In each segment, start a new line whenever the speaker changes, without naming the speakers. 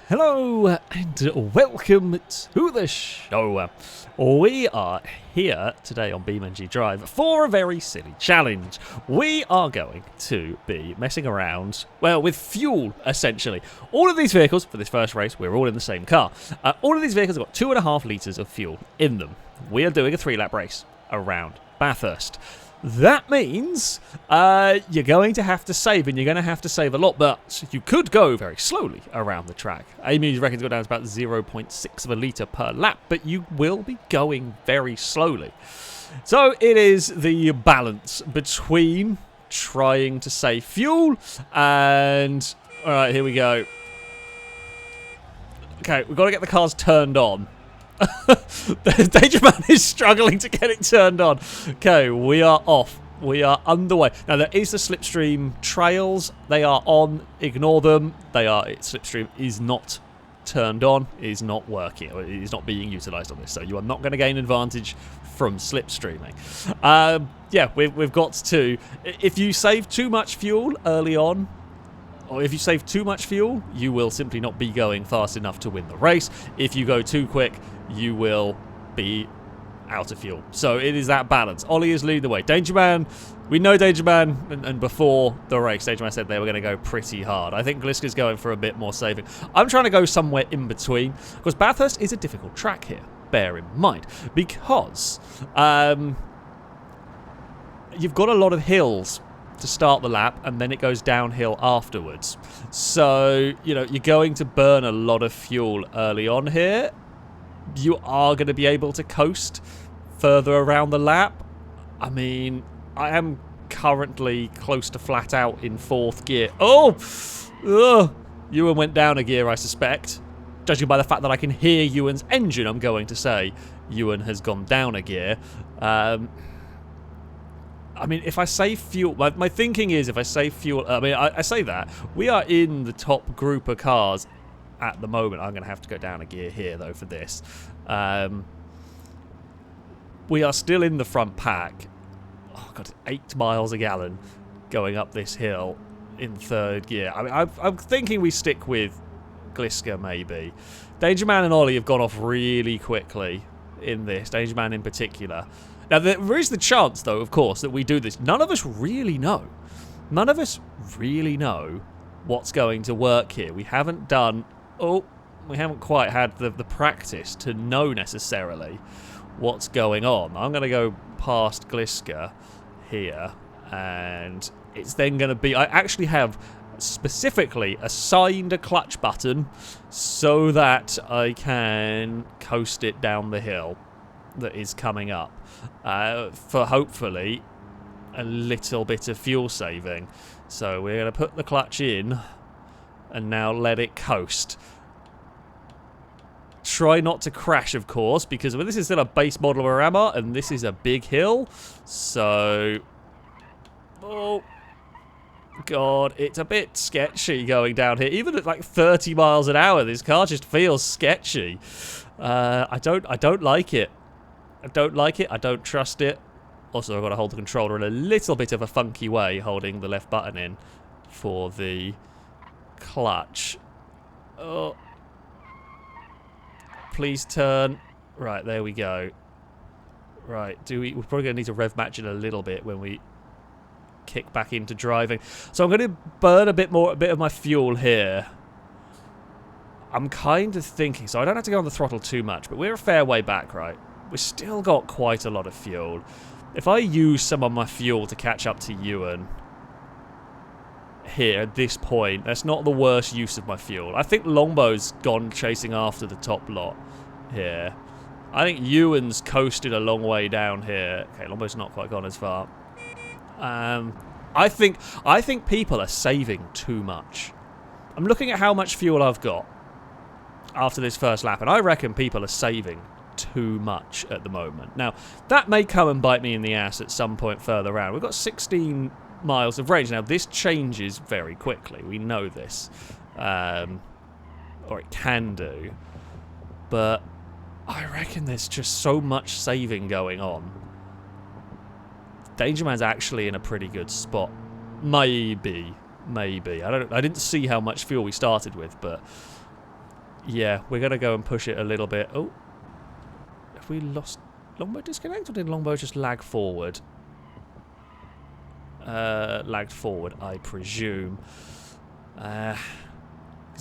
Hello and welcome to the show. We are here today on BeamNG Drive for a very silly challenge. We are going to be messing around, well, with fuel, essentially. All of these vehicles, for this first race, we're all in the same car. All of these vehicles have got 2.5 litres of fuel in them. We are doing a 3-lap race around Bathurst. That means you're going to have to save, and you're going to have to save a lot, but you could go very slowly around the track. Amy reckons go down to about 0.6 of a litre per lap, but you will be going very slowly. So it is the balance between trying to save fuel and... Alright, here we go. Okay, we've got to get the cars turned on. Danger Man is struggling to get it turned on. Okay, we are off. We are underway. Now, there is the slipstream trails. They are on. Ignore them. Slipstream is not turned on. Is not working. It is not being utilised on this. So you are not going to gain advantage from slipstreaming. Yeah, we've got to. If you save too much fuel early on, or if you save too much fuel, you will simply not be going fast enough to win the race. If you go too quick, you will be out of fuel. So it is that balance. Ollie is leading the way. Danger Man, we know Danger Man, and before the race, Danger Man said they were going to go pretty hard. I think Gliska's going for a bit more saving. I'm trying to go somewhere in between, because Bathurst is a difficult track here, bear in mind, because you've got a lot of hills to start the lap, and then it goes downhill afterwards. So, you know, you're going to burn a lot of fuel early on here. You are going to be able to coast further around the lap. I mean, I am currently close to flat out in 4th gear. Oh! Ugh. Ewan went down a gear, I suspect. Judging by the fact that I can hear Ewan's engine, I'm going to say Ewan has gone down a gear. I mean, if I save fuel... My thinking is if I save fuel... I mean, I say that. We are in the top group of cars at the moment. I'm going to have to go down a gear here, though, for this. We are still in the front pack. Oh, God, 8 miles a gallon going up this hill in 3rd gear. I mean, I'm thinking we stick with Gliska, maybe. Danger Man and Ollie have gone off really quickly in this. Danger Man in particular. Now, there is the chance, though, of course, that we do this. None of us really know. None of us really know what's going to work here. We haven't done... Oh, we haven't quite had the practice to know necessarily what's going on. I'm going to go past Gliska here, and it's then going to be... I actually have specifically assigned a clutch button so that I can coast it down the hill that is coming up for hopefully a little bit of fuel saving. So we're going to put the clutch in and now let it coast. Try not to crash, of course, because this is still a base model of a rammer and this is a big hill. So, oh God, it's a bit sketchy going down here. Even at like 30 miles an hour, this car just feels sketchy. I don't like it. I don't like it. I don't trust it. Also, I've got to hold the controller in a little bit of a funky way, holding the left button in for the clutch. Oh. Please turn. Right, there we go. Right, we're probably going to need to rev match it a little bit when we kick back into driving. So I'm going to burn a bit of my fuel here. I'm kind of thinking, so I don't have to go on the throttle too much, but we're a fair way back, right? We've still got quite a lot of fuel. If I use some of my fuel to catch up to Ewan here at this point, that's not the worst use of my fuel. I think Longbow's gone chasing after the top lot here. I think Ewan's coasted a long way down here. Okay, Longbow's not quite gone as far. I think people are saving too much. I'm looking at how much fuel I've got after this first lap, and I reckon people are saving too much at the moment. Now, that may come and bite me in the ass at some point further around. We've got 16 miles of range. Now, this changes very quickly. We know this. Or it can do. But I reckon there's just so much saving going on. Danger Man's actually in a pretty good spot. Maybe. I didn't see how much fuel we started with, but Yeah, we're going to go and push it a little bit. Oh, have we lost Longbow disconnect, or did Longbow just lag forward? Lagged forward, I presume. Yeah,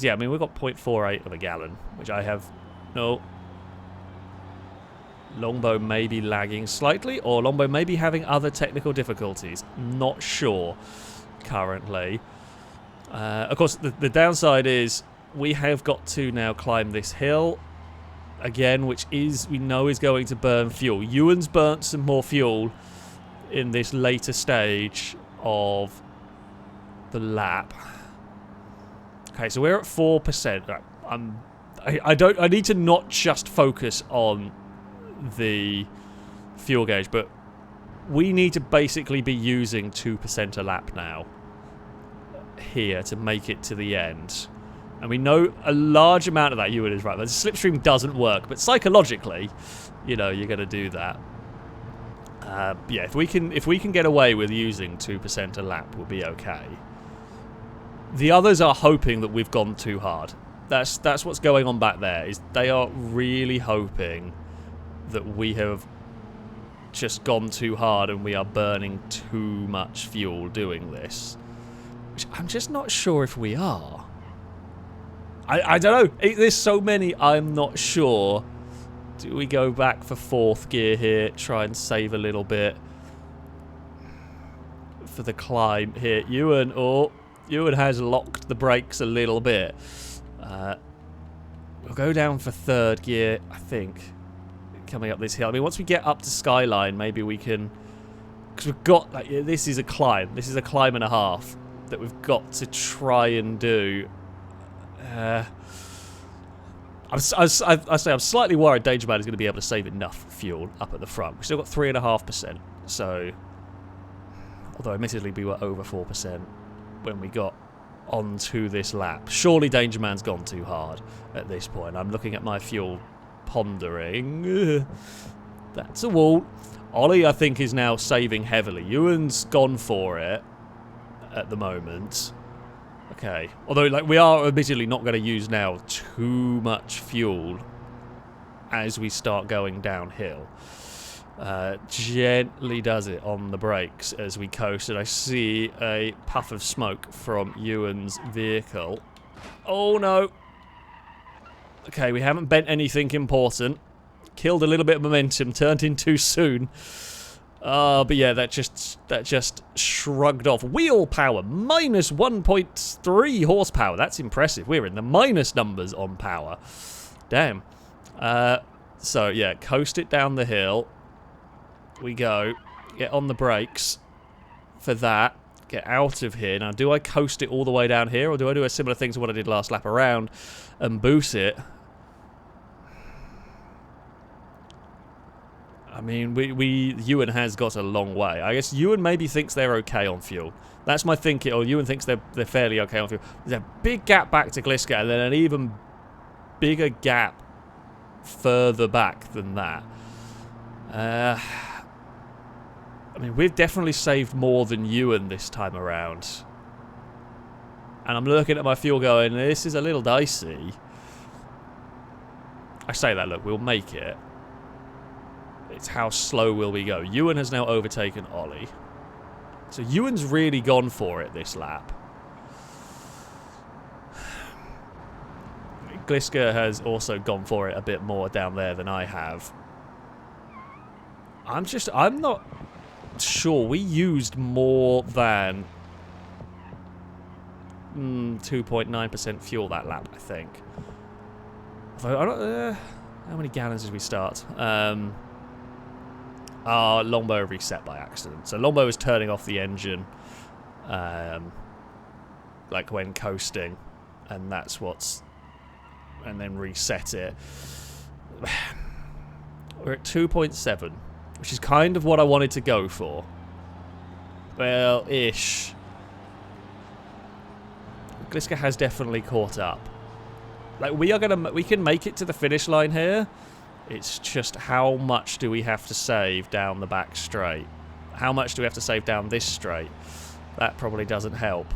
I mean, we've got 0.48 of a gallon, which I have... No. Longbow may be lagging slightly, or Longbow may be having other technical difficulties. Not sure currently. Of course, the downside is we have got to now climb this hill again, which is we know is going to burn fuel. Ewan's burnt some more fuel in this later stage of the lap. Okay, so we're at 4%. I need to not just focus on the fuel gauge, but we need to basically be using 2% a lap now here to make it to the end. And we know a large amount of that, Ewan is right, the slipstream doesn't work, but psychologically, you know, you're going to do that. Yeah, if we can get away with using 2% a lap, we'll be okay. The others are hoping that we've gone too hard. That's what's going on back there, is they are really hoping that we have just gone too hard and we are burning too much fuel doing this. Which I'm just not sure if we are. I don't know. There's so many, I'm not sure. Do we go back for 4th gear here, try and save a little bit for the climb here? Ewan has locked the brakes a little bit. We'll go down for 3rd gear, I think, coming up this hill. I mean, once we get up to Skyline, maybe we can... Because we've got... Like, this is a climb. This is a climb and a half that we've got to try and do. I say I'm slightly worried Danger Man is going to be able to save enough fuel up at the front. We've still got 3.5%, so... Although, admittedly, we were over 4% when we got onto this lap. Surely Danger Man's gone too hard at this point. I'm looking at my fuel, pondering. That's a wall. Ollie, I think, is now saving heavily. Ewan's gone for it at the moment. Okay. Although, like, we are admittedly not going to use now too much fuel as we start going downhill. Gently does it on the brakes as we coast, and I see a puff of smoke from Ewan's vehicle. Oh no. Okay, we haven't bent anything important. Killed a little bit of momentum, turned in too soon. But yeah, that just shrugged off. Wheel power, minus 1.3 horsepower. That's impressive. We're in the minus numbers on power. Damn. So yeah, coast it down the hill. We go. Get on the brakes for that. Get out of here. Now, do I coast it all the way down here, or do I do a similar thing to what I did last lap around and boost it? I mean, Ewan has got a long way. I guess Ewan maybe thinks they're okay on fuel. That's my thinking. Or Ewan thinks they're fairly okay on fuel. There's a big gap back to Gliska, and then an even bigger gap further back than that. I mean, we've definitely saved more than Ewan this time around. And I'm looking at my fuel going, this is a little dicey. I say that, look, we'll make it. It's how slow will we go. Ewan has now overtaken Ollie. So Ewan's really gone for it this lap. Gliska has also gone for it a bit more down there than I have. I'm not sure. We used more than 2.9% fuel that lap, I think. Although, I don't, how many gallons did we start? Longbow reset by accident. So Longbow was turning off the engine, like when coasting, and that's what's... and then reset it. We're at 2.7, which is kind of what I wanted to go for. Well, ish. Gliska has definitely caught up. Like, we can make it to the finish line here. It's just how much do we have to save down the back straight? How much do we have to save down this straight? That probably doesn't help.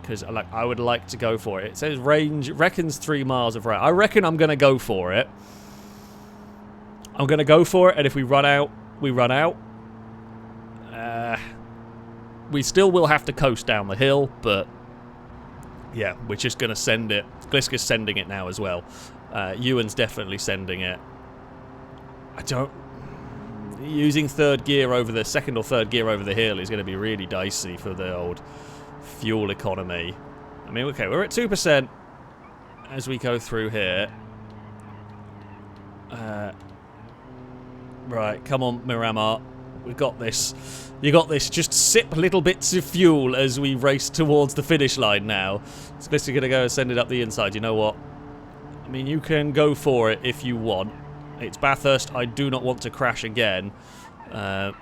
because like I would like to go for it. It says range reckons 3 miles of range. I reckon I'm gonna go for it. I'm gonna go for it, and if we run out, we run out. We still will have to coast down the hill, but yeah, we're just gonna send it. Gliska's sending it now as well. Ewan's definitely sending it. I don't. Using third gear over the second or third gear over the hill is going to be really dicey for the old fuel economy. I mean, okay, we're at 2% as we go through here. Right, come on, Miramar. We've got this. You got this. Just sip little bits of fuel as we race towards the finish line now. So this is going to go and send it up the inside. You know what? I mean, you can go for it if you want. It's Bathurst. I do not want to crash again. I'm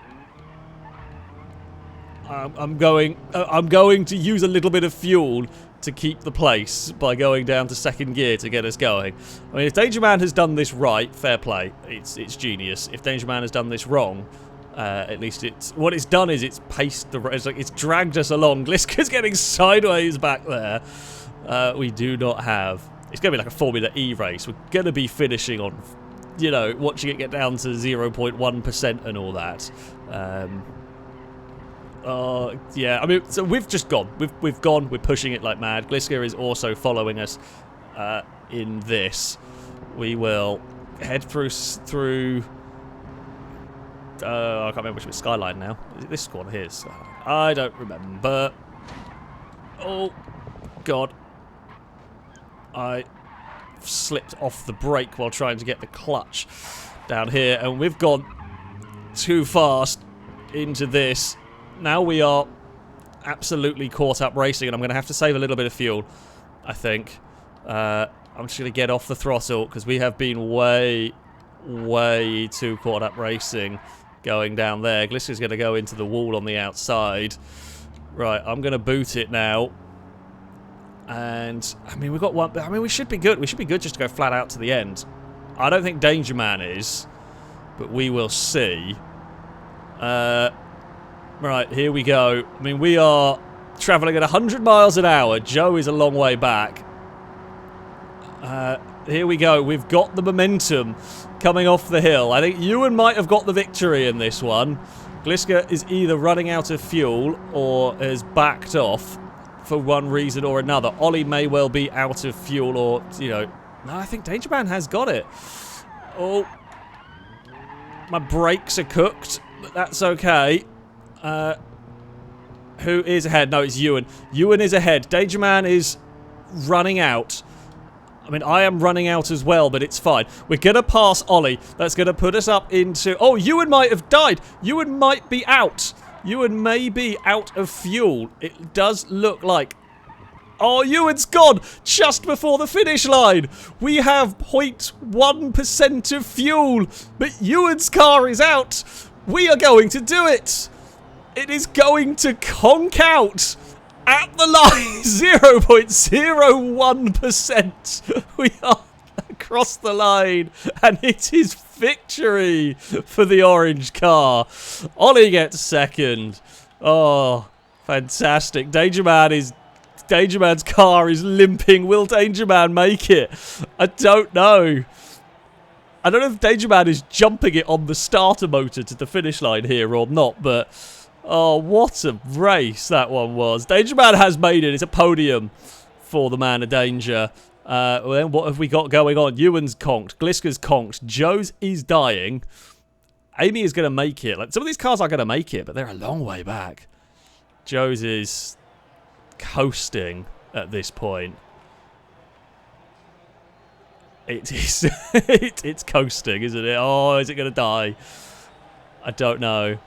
going to use a little bit of fuel to keep the place by going down to second gear to get us going. I mean, if Danger Man has done this right, fair play. It's genius. If Danger Man has done this wrong, at least what it's done is it's paced the. It's dragged us along. Gliska's getting sideways back there. We do not have. It's going to be like a Formula E race. We're going to be finishing on, you know, watching it get down to 0.1% and all that. Yeah, I mean, so we've just gone. We've gone. We're pushing it like mad. Gliska is also following us in this. We will head through. I can't remember which was Skyline now. Is it this one here? I don't remember. Oh, God. I slipped off the brake while trying to get the clutch down here, and we've gone too fast into this. Now we are absolutely caught up racing, and I'm going to have to save a little bit of fuel, I think. I'm just going to get off the throttle because we have been way too caught up racing going down there. Gliska's going to go into the wall on the outside. Right, I'm going to boot it now. And, I mean, we've got one. I mean, we should be good. We should be good just to go flat out to the end. I don't think Danger Man is, but we will see. Right, here we go. I mean, we are travelling at 100 miles an hour. Joe is a long way back. Here we go. We've got the momentum coming off the hill. I think Ewan might have got the victory in this one. Gliska is either running out of fuel or has backed off for one reason or another. Ollie may well be out of fuel or, you know... No, I think Danger Man has got it. Oh. My brakes are cooked, but that's okay. Who is ahead? No, it's Ewan. Ewan is ahead. Danger Man is running out. I mean, I am running out as well, but it's fine. We're going to pass Ollie. That's going to put us up into... Oh, Ewan might have died. Ewan might be out. Ewan may be out of fuel. It does look like... Oh, Ewan's gone just before the finish line. We have 0.1% of fuel, but Ewan's car is out. We are going to do it. It is going to conk out at the line. 0.01%. We are across the line, and it is victory for the orange car. Ollie gets second. Oh, fantastic. Danger Man's car is limping. Will Danger Man make it? I don't know. I don't know if Danger Man is jumping it on the starter motor to the finish line here or not, but oh, what a race that one was. Danger Man has made it. It's a podium for the man of danger. Then what have we got going on? Ewan's conked. Gliska's conked. Joe's is dying. Amy is going to make it. Like, some of these cars are going to make it, but they're a long way back. Joe's is coasting at this point. It is. It's coasting, isn't it? Oh, is it going to die? I don't know.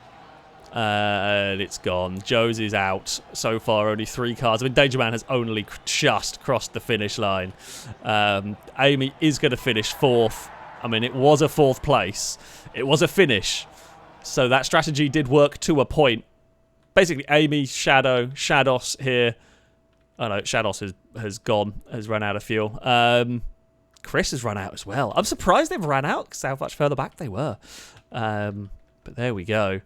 And it's gone. Joe's is out. So far, only 3 cars. I mean, Danger Man has only just crossed the finish line. Amy is going to finish 4th. I mean, it was a 4th place. It was a finish. So that strategy did work to a point. Basically, Amy, Shados here. Oh no, Shados has gone, has run out of fuel. Chris has run out as well. I'm surprised they've run out because how much further back they were. But there we go.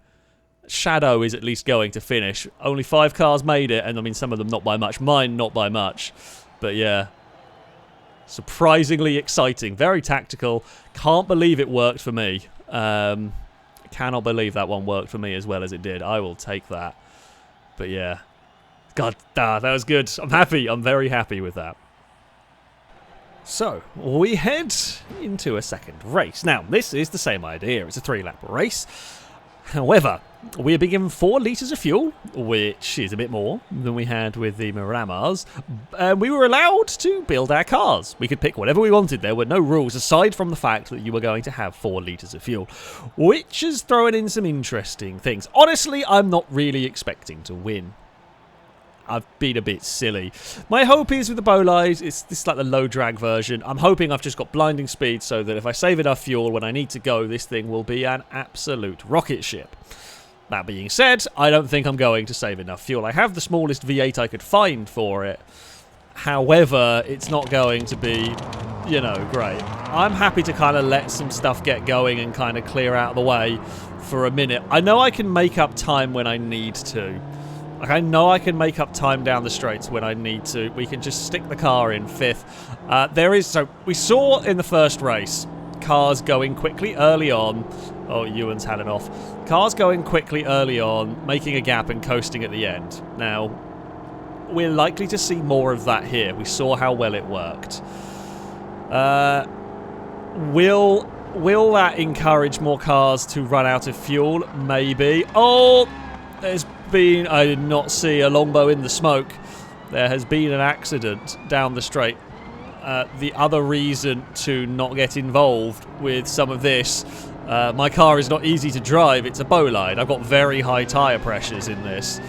Shadow is at least going to finish. Only 5 cars made it, and I mean, some of them not by much. Mine, not by much. But yeah, surprisingly exciting. Very tactical. Can't believe it worked for me. Cannot believe that one worked for me as well as it did. I will take that. But yeah. God, that was good. I'm happy. I'm very happy with that. So, we head into a second race. Now, this is the same idea. It's a 3-lap race. However, we are being given 4 litres of fuel, which is a bit more than we had with the Miramas. We were allowed to build our cars. We could pick whatever we wanted. There were no rules, aside from the fact that you were going to have 4 litres of fuel, which is throwing in some interesting things. Honestly, I'm not really expecting to win. I've been a bit silly. My hope is with the Bowlight, this is like the low drag version. I'm hoping I've just got blinding speed so that if I save enough fuel when I need to go, this thing will be an absolute rocket ship. That being said, I don't think I'm going to save enough fuel. I have the smallest V8 I could find for it. However, it's not going to be, you know, great. I'm happy to kind of let some stuff get going and kind of clear out of the way for a minute. I know I can make up time when I need to. Like, I know I can make up time down the straights when I need to. We can just stick the car in 5th. So we saw in the first race cars going quickly early on. Oh, Ewan's had it off. Cars going quickly early on, making a gap and coasting at the end. Now, we're likely to see more of that here. We saw how well it worked. Will that encourage more cars to run out of fuel? Maybe. Oh, I did not see a longbow in the smoke. There has been an accident down the straight. The other reason to not get involved with some of this, my car is not easy to drive. It's a Bowlight. I've got very high tyre pressures in this.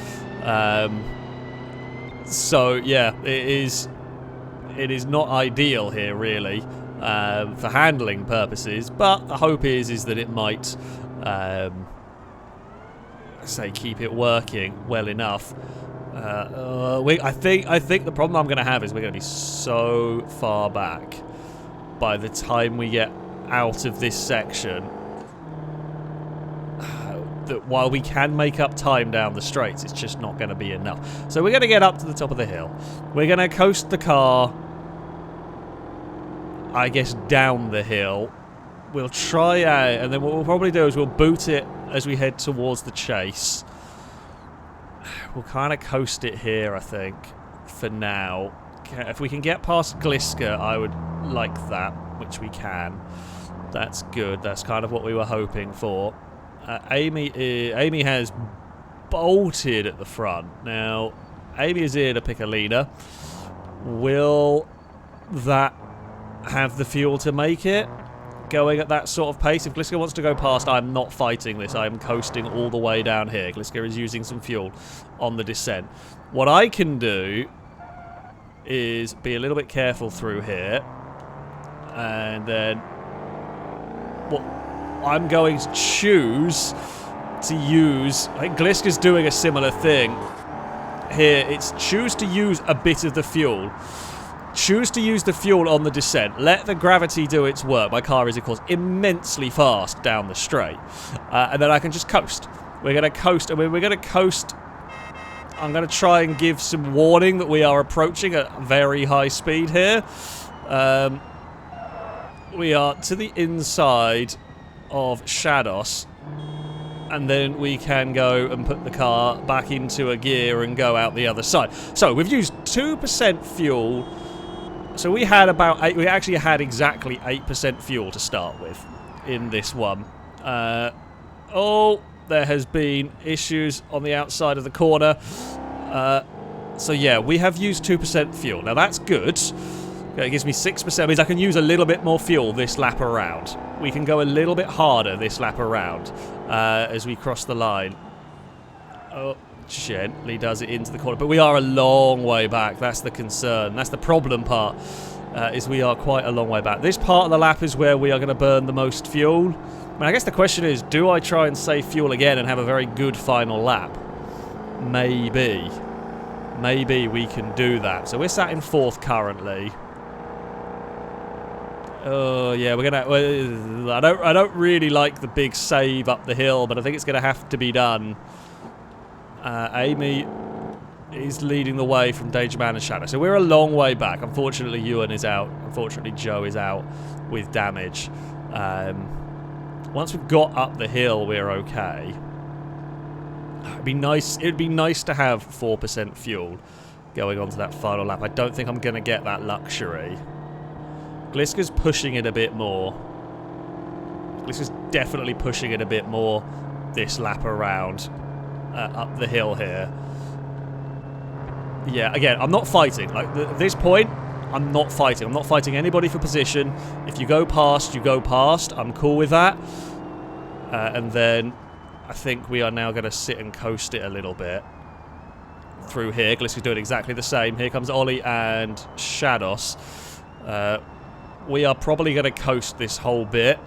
So yeah, it is not ideal here really for handling purposes. But the hope is that it might. Say keep it working well enough. I think the problem I'm going to have is we're going to be so far back by the time we get out of this section that while we can make up time down the straights, it's just not going to be enough. So we're going to get up to the top of the hill. We're going to coast the car, I guess, down the hill. We'll try out, and then what we'll probably do is we'll boot it as we head towards the chase. We'll kind of coast it here, I think, for now. If we can get past Gliska, I would like that, which we can. That's good. That's kind of what we were hoping for. Amy has bolted at the front. Now, Amy is here to pick a leader. Will that have the fuel to make it? Going at that sort of pace. If Gliska wants to go past, I'm not fighting this. I'm coasting all the way down here. Gliska is using some fuel on the descent. What I can do is be a little bit careful through here. And then what I'm going to choose to use... I think Gliska's doing a similar thing. Here, it's choose to use a bit of the fuel. Choose to use the fuel on the descent. Let the gravity do its work. My car is, of course, immensely fast down the straight. And then I can just coast. We're going to coast. And we're going to coast. I'm going to try and give some warning that we are approaching at very high speed here. We are to the inside of Shados. And then we can go and put the car back into a gear and go out the other side. So we've used 2% fuel. So we had about 8, we actually had exactly 8% fuel to start with in this one. Oh, there has been issues on the outside of the corner. So yeah, we have used 2% fuel. Now that's good. It gives me 6%. Means I can use a little bit more fuel this lap around. We can go a little bit harder this lap around as we cross the line. Oh, gently does it into the corner. But we are a long way back. That's the concern. That's the problem part, is we are quite a long way back. This part of the lap is where we are going to burn the most fuel. I mean, I guess the question is, do I try and save fuel again and have a very good final lap? Maybe. Maybe we can do that. So we're sat in 4th currently. Oh yeah, we're gonna. Well, I don't really like the big save up the hill, but I think it's gonna have to be done. Amy is leading the way from Danger Man and Shadow, so we're a long way back. Unfortunately, Ewan is out. Unfortunately, Joe is out with damage. Once we've got up the hill, we're okay. It'd be nice. It'd be nice to have 4% fuel going on to that final lap. I don't think I'm gonna get that luxury. Gliska's pushing it a bit more. Gliska's definitely pushing it a bit more this lap around up the hill here. Yeah, again, I'm not fighting. Like, at this point, I'm not fighting. I'm not fighting anybody for position. If you go past, you go past. I'm cool with that. And then I think we are now going to sit and coast it a little bit through here. Gliska's doing exactly the same. Here comes Ollie and Shados. We are probably going to coast this whole bit.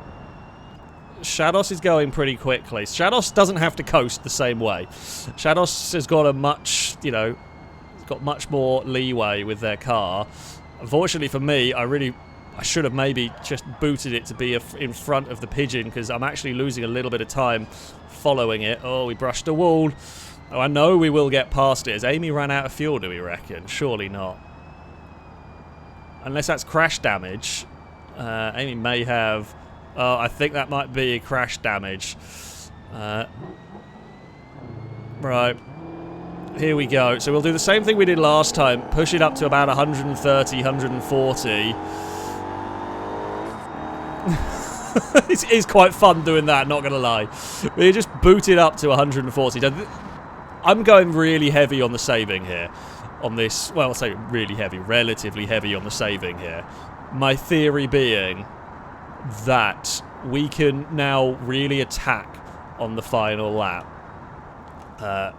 Shados is going pretty quickly. Shados doesn't have to coast the same way. Shados has got a much, you know, got much more leeway with their car. Unfortunately for me, I should have maybe just booted it to be in front of the Pigeon, because I'm actually losing a little bit of time following it. Oh, we brushed a wall. Oh, I know we will get past it. Has Amy ran out of fuel, do we reckon? Surely not. Unless that's crash damage. Amy may have... Oh, I think that might be crash damage. Right. Here we go. So we'll do the same thing we did last time. Push it up to about 130, 140. It is quite fun doing that, not going to lie. We just boot it up to 140. I'm going really heavy on the saving here. On this, well, I'll say really heavy, relatively heavy on the saving here. My theory being that we can now really attack on the final lap. I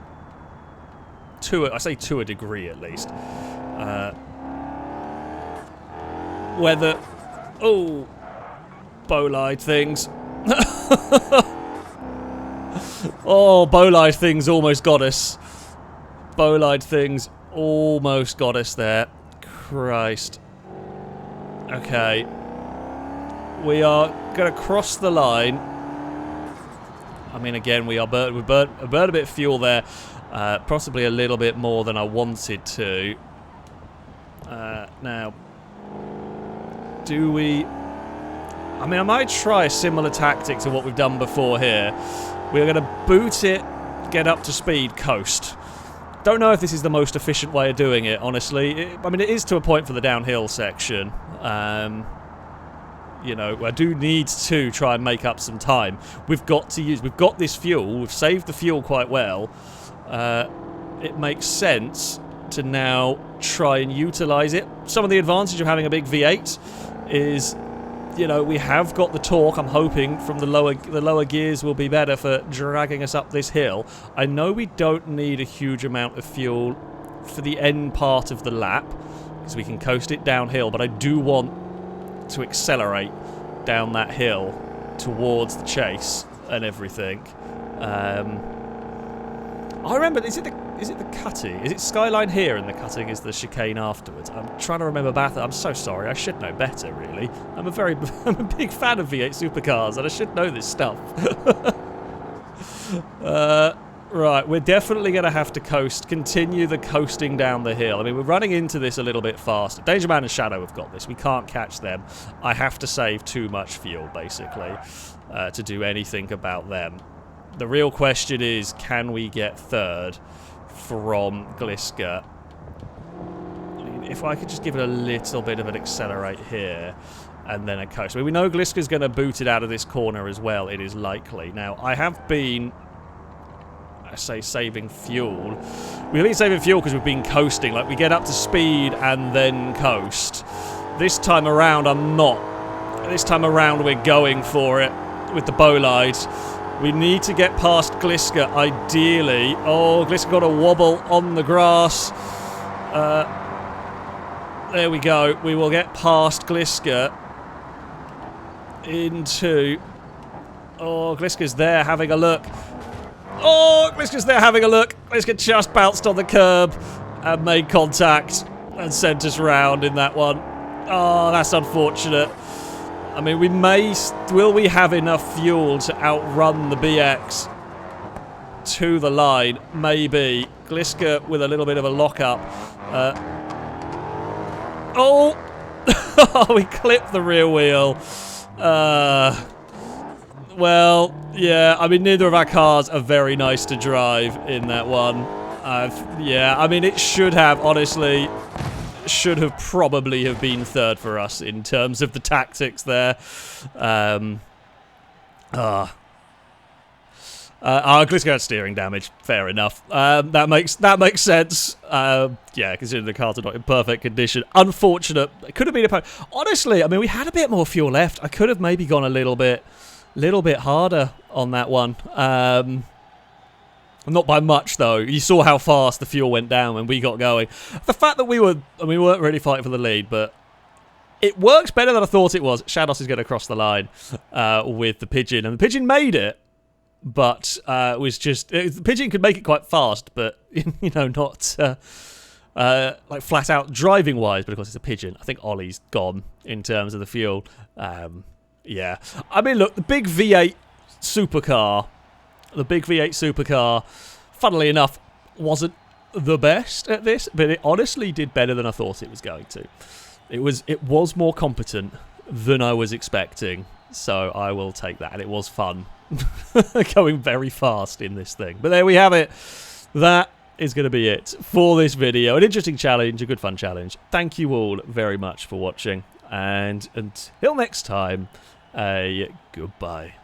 say to a degree at least. Whether... Oh! Bolide things. Oh, Bolide things almost got us. Bolide things almost got us there. Christ. Okay. We are going to cross the line. I mean, again, we burnt a bit of fuel there. Possibly a little bit more than I wanted to. Now, do we... I mean, I might try a similar tactic to what we've done before here. We're going to boot it, get up to speed, coast. Don't know if this is the most efficient way of doing it, honestly. I mean, it is to a point for the downhill section. You know, I do need to try and make up some time. We've got this fuel. We've saved the fuel quite well. It makes sense to now try and utilise it. Some of the advantage of having a big V8 is, you know, we have got the torque. I'm hoping from the lower gears will be better for dragging us up this hill. I know we don't need a huge amount of fuel for the end part of the lap, because we can coast it downhill, but I do want to accelerate down that hill towards the chase and everything. I remember, is it the cutting? Is it Skyline here and the cutting is the chicane afterwards? I'm trying to remember Bathurst. I'm so sorry. I should know better, really. I'm a big fan of V8 supercars, and I should know this stuff. Right, we're definitely going to have to continue the coasting down the hill. I mean, we're running into this a little bit faster. Danger Man and Shadow have got this. We can't catch them. I have to save too much fuel, basically, to do anything about them. The real question is, can we get third from Gliska? I mean, if I could just give it a little bit of an accelerate here and then a coast. I mean, we know Gliska's going to boot it out of this corner as well, it is likely. Now, I have been... I say saving fuel. We've been saving fuel because we've been coasting. Like, we get up to speed and then coast. This time around, I'm not. This time around, we're going for it with the bolides. We need to get past Gliska, ideally. Oh, Gliska got a wobble on the grass. There we go. We will get past Gliska into... Oh, Gliska's there having a look. Oh, Gliska's there having a look. Gliska just bounced on the curb and made contact and sent us round in that one. Oh, that's unfortunate. I mean, we may... Will we have enough fuel to outrun the BX to the line? Maybe. Gliska with a little bit of a lock-up. Oh! We clipped the rear wheel. Well, yeah, I mean, neither of our cars are very nice to drive in that one. Yeah, I mean, it should have, honestly... should have probably have been third for us in terms of the tactics there. Gliska had steering damage. Fair enough. That makes sense. Yeah, considering the cars are not in perfect condition. Unfortunate. It could have been a... Honestly, I mean, we had a bit more fuel left. I could have maybe gone a little bit harder on that one. Not by much, though. You saw how fast the fuel went down when we got going. The fact that we weren't really fighting for the lead, but it works better than I thought it was. Shados is going to cross the line with the Pigeon, and the Pigeon made it, but was just... the Pigeon could make it quite fast, but, you know, not like flat-out driving-wise, but of course it's a Pigeon. I think Ollie's gone in terms of the fuel. Yeah. I mean, look, the big V8 supercar... The big V8 supercar, funnily enough, wasn't the best at this, but it honestly did better than I thought it was going to. It was more competent than I was expecting, so I will take that. And it was fun going very fast in this thing. But there we have it. That is going to be it for this video. An interesting challenge, a good fun challenge. Thank you all very much for watching, and until next time, goodbye.